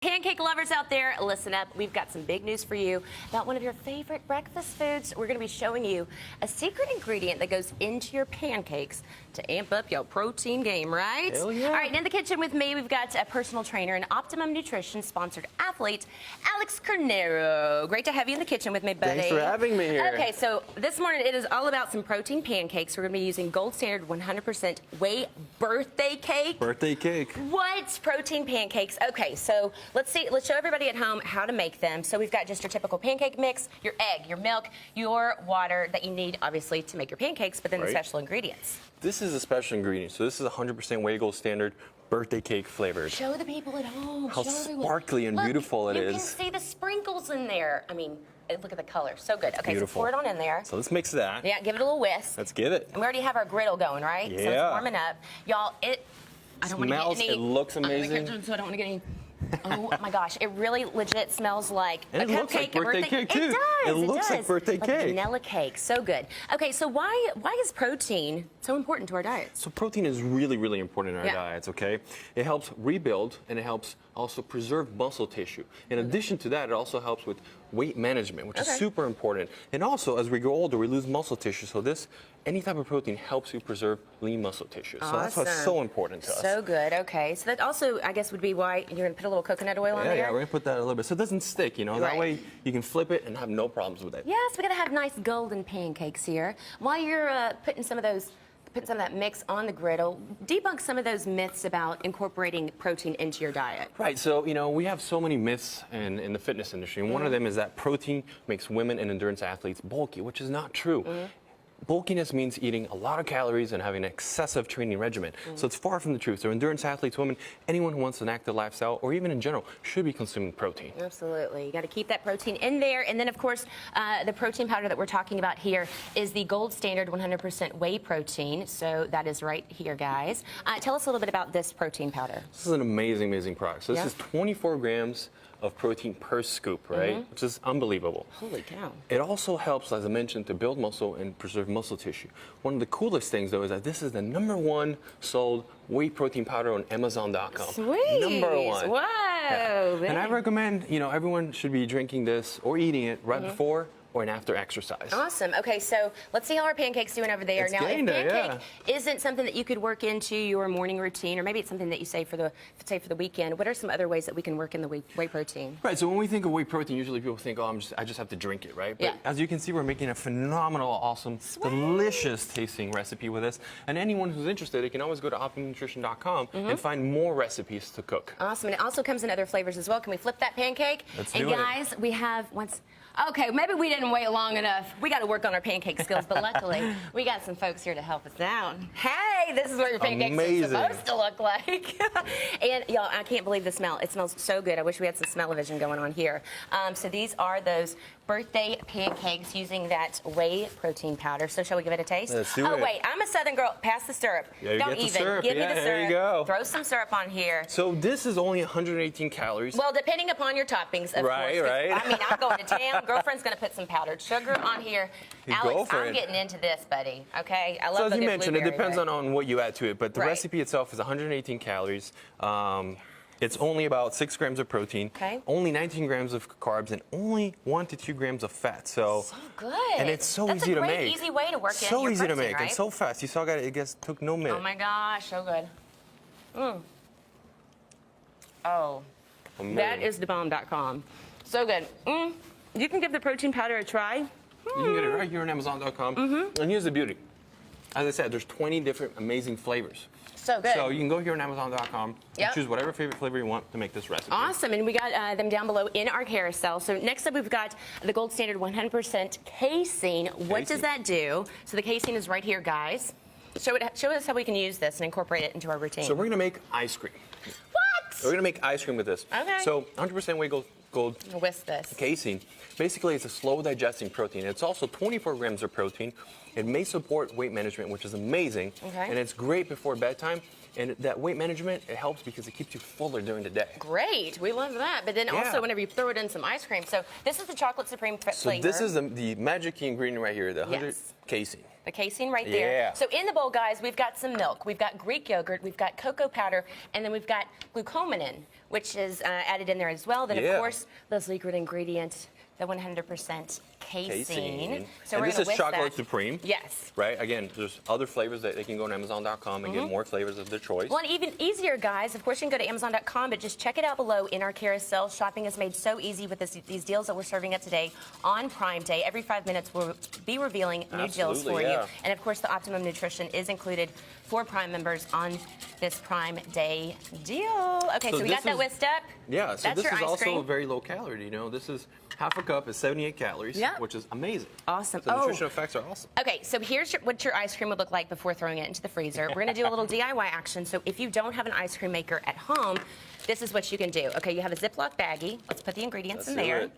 Pancake lovers out there, listen up. We've got some big news for you about one of your favorite breakfast foods. We're going to be showing you a secret ingredient that goes into your pancakes to amp up your protein game, right? Hell yeah. All right, and in the kitchen with me, we've got a personal trainer and Optimum Nutrition sponsored athlete, Alex Carneiro. Great to have you in the kitchen with me, buddy. Thanks for having me here. Okay, so this morning it is all about some protein pancakes. We're going to be using gold standard 100% whey birthday cake. Birthday cake. What? Protein pancakes. Okay, so let's show everybody at home how to make them. So we've got just your typical pancake mix, your egg, your milk, your water that you need, obviously, to make your pancakes, but then the special ingredients. This is a special ingredient. So this is 100% whey gold standard birthday cake flavored. Show the people at home. How show sparkly and beautiful it is. You can see the sprinkles in there. I mean, look at the color. So good. Okay, beautiful. So pour it on in there. So let's mix that. Yeah, give it a little whisk. Let's give it. And we already have our griddle going, right? Yeah. So it's warming up. Y'all, I don't want to get any. It looks amazing. So I don't want to get any. Oh my gosh, it really legit smells like and a it looks like birthday cake too. It does. It looks like birthday cake. Vanilla cake. So good. Okay, so why is protein so important to our diets? So protein is really, really important in our diets, okay? It helps rebuild and it helps also preserve muscle tissue. In addition to that, it also helps with weight management, which is super important. And also, as we grow older, we lose muscle tissue. So any type of protein helps you preserve lean muscle tissue. So that's why it's so important to us. So good. Okay. So that also, I guess, would be why you're going to put a little coconut oil on there? Yeah, we're going to put that a little bit so it doesn't stick, you know? That way you can flip it and have no problems with it. Yes, we got to have nice golden pancakes here. While you're putting some of that mix on the griddle, debunk some of those myths about incorporating protein into your diet. Right, so, you know, we have so many myths in the fitness industry, and one of them is that protein makes women and endurance athletes bulky, which is not true. Bulkiness means eating a lot of calories and having an excessive training regimen. So it's far from the truth. So endurance athletes, women, anyone who wants an active lifestyle, or even in general, should be consuming protein. Absolutely. You got to keep that protein in there. And then, of course, the protein powder that we're talking about here is the gold standard 100% whey protein. So that is right here, guys. Tell us a little bit about this protein powder. This is an amazing, amazing product. So this is 24 grams of protein per scoop, right? Which is unbelievable. Holy cow. It also helps, as I mentioned, to build muscle and preserve muscle tissue. One of the coolest things, though, is that this is the #1 sold whey protein powder on Amazon.com. Sweet. #1. Wow. Yeah. And I recommend, you know, everyone should be drinking this or eating it right before or an after exercise. Awesome. Okay, so let's see how our pancake's doing over there. It's now, if getting there, pancake isn't something that you could work into your morning routine, or maybe it's something that you save for the weekend, what are some other ways that we can work in the whey protein? Right, so when we think of whey protein, usually people think, oh, I just have to drink it, right? But as you can see, we're making a phenomenal, awesome, delicious tasting recipe with this. And anyone who's interested, they can always go to OptimumNutrition.com and find more recipes to cook. Awesome, and it also comes in other flavors as well. Can we flip that pancake? Let's do it. And guys, we have okay, maybe we didn't wait long enough. We got to work on our pancake skills, but luckily we got some folks here to help us out. Hey, this is what your pancakes are supposed to look like. And y'all, I can't believe the smell. It smells so good. I wish we had some smell-o-vision going on here. So these are those birthday pancakes using that whey protein powder. So shall we give it a taste? Let's do it. Oh wait, I'm a Southern girl. Pass the syrup. Yeah, Don't even. Syrup. Give me the syrup. There you go. Throw some syrup on here. So this is only 118 calories. Well, depending upon your toppings, of course. Right. I mean, I'm going to town. Girlfriend's going to put some powdered sugar on here. Alex, I'm getting into this, buddy. Okay? I love So as the you mentioned, it depends on on what you add to it, but the recipe itself is 118 calories. It's only about 6 grams of protein, only 19 grams of carbs, and only 1 to 2 grams of fat. So good. And it's so easy to make. That's a great, easy way to work in your So easy to protein, make right? and so fast. You saw it took no minute. Oh my gosh, so good. Oh, amazing. that is thebomb.com. So good. You can give the protein powder a try. You can get it right here on Amazon.com. And here's the beauty. As I said, there's 20 different amazing flavors. So good. So you can go here on Amazon.com and choose whatever favorite flavor you want to make this recipe. Awesome, and we got them down below in our carousel. So next up, we've got the gold standard 100% casein. What does that do? So the casein is right here, guys. Show us how we can use this and incorporate it into our routine. So we're gonna make ice cream. What? We're gonna make ice cream with this. Okay. So 100% whey gold Whisk this. casein. Basically, it's a slow digesting protein. It's also 24 grams of protein. It may support weight management, which is amazing. And it's great before bedtime. And that weight management, it helps because it keeps you fuller during the day. Great, we love that. But then also whenever you throw it in some ice cream. So this is the chocolate supreme flavor. So this is the magic key ingredient right here, the 100 casein. The casein right there. So in the bowl, guys, we've got some milk, we've got Greek yogurt, we've got cocoa powder, and then we've got glucomannan, which is added in there as well. Then, of course, the secret ingredient, the 100% casein. So and we're this is whisk chocolate that. supreme. Yes. Right? Again, there's other flavors that they can go on Amazon.com and get more flavors of their choice. Well, and even easier, guys. Of course, you can go to Amazon.com, but just check it out below in our carousel. Shopping is made so easy with these deals that we're serving up today on Prime Day. Every 5 minutes, we'll be revealing new deals for you. And, of course, the Optimum Nutrition is included for Prime members on this Prime Day deal. Okay, so we got that whisked up. Yeah, so that's this is your ice also cream. very low calorie. You know, this is half a cup is 78 calories, which is amazing. Awesome. So the nutritional effects are awesome. Okay, so here's what your ice cream would look like before throwing it into the freezer. We're going to do a little DIY action. So if you don't have an ice cream maker at home, this is what you can do. Okay, you have a Ziploc baggie. Let's put the ingredients in there.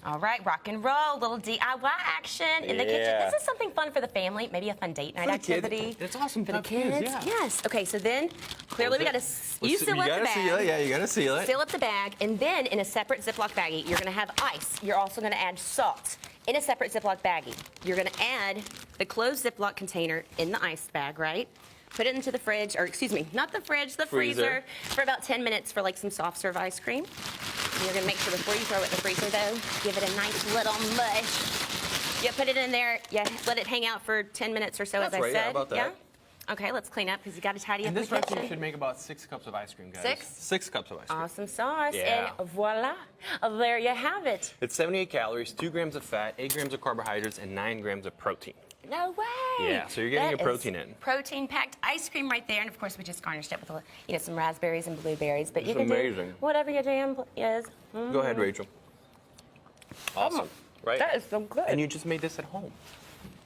All right, rock and roll, little DIY action in the kitchen. This is something fun for the family, maybe a fun date night activity. It's awesome for the kids. Yes. Okay, so then clearly we got to seal up the bag. You got to seal it. Seal up the bag, and then in a separate Ziploc baggie, you're going to have ice. You're also going to add salt in a separate Ziploc baggie. You're going to add the closed Ziploc container in the ice bag, right? Put it into the fridge, or excuse me, not the fridge, the freezer for about 10 minutes for like some soft serve ice cream. You're going to make sure before you throw it in the freezer, though, give it a nice little mush. You put it in there, you let it hang out for 10 minutes or so, as I said. Yeah, about that. Yeah? Okay, let's clean up because you got to tidy up the this kitchen. recipe should make about 6 cups of ice cream, guys. 6? 6 cups of ice cream. Awesome sauce. Yeah. And voila, there you have it. It's 78 calories, 2 grams of fat, 8 grams of carbohydrates, and 9 grams of protein. No way. Yeah, so you're getting your protein in. Protein-packed ice cream right there, and of course we just garnished it with some raspberries and blueberries. But you can amazing. do whatever your jam is. Go ahead, Rachel. Awesome, right? That is so good. And you just made this at home,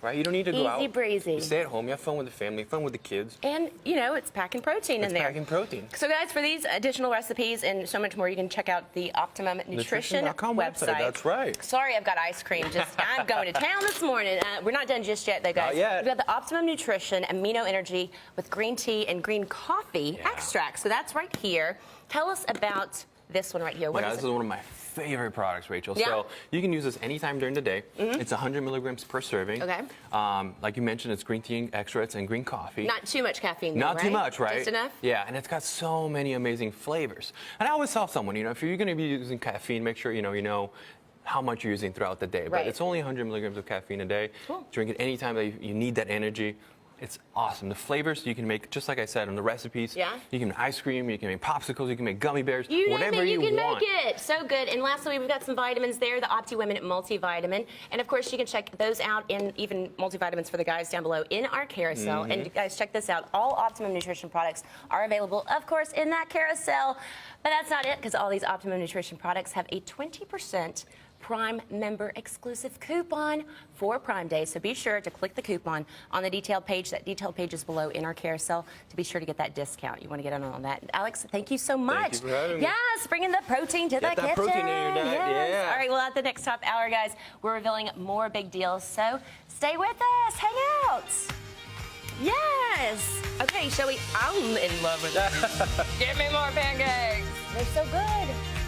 right? You don't need to go out. Easy breezy. You stay at home. You have fun with the family, fun with the kids. And it's packing protein in there. It's packing protein. So guys, for these additional recipes and so much more, you can check out the Optimum Nutrition website. That's right. Sorry, I've got ice cream. I'm going to town this morning. We're not done just yet, though, guys. Not yet. We've got the Optimum Nutrition Amino Energy with green tea and green coffee extract. So that's right here. Tell us about this one right here. What is this is one of my favorite products, Rachel. Yeah. So you can use this anytime during the day. It's 100 milligrams per serving. Okay. Like you mentioned, it's green tea extracts and green coffee. Not too much caffeine, though, Not too much, right? Just enough? Yeah, and it's got so many amazing flavors. And I always tell someone, if you're going to be using caffeine, make sure you know how much you're using throughout the day. But it's only 100 milligrams of caffeine a day. Cool. Drink it anytime that you need that energy. It's awesome. The flavors you can make, just like I said, on the recipes. Yeah. You can make ice cream, you can make popsicles, you can make gummy bears, whatever you can want. make it. So good. And lastly, we've got some vitamins there, the OptiWomen multivitamin. And of course, you can check those out, and even multivitamins for the guys down below in our carousel. And guys, check this out. All Optimum Nutrition products are available, of course, in that carousel. But that's not it, because all these Optimum Nutrition products have a 20% Prime member exclusive coupon for Prime Day. So be sure to click the coupon on the detailed page. That detailed page is below in our carousel to be sure to get that discount. You want to get in on that. Alex, thank you so much. Thank you for having me. Yes, bringing the protein to the kitchen. Protein in your diet. Yes. Yeah. All right, well, at the next top hour, guys, we're revealing more big deals. So stay with us. Hang out. Yes. Okay, shall we? I'm in love with it. Give me more pancakes. They're so good.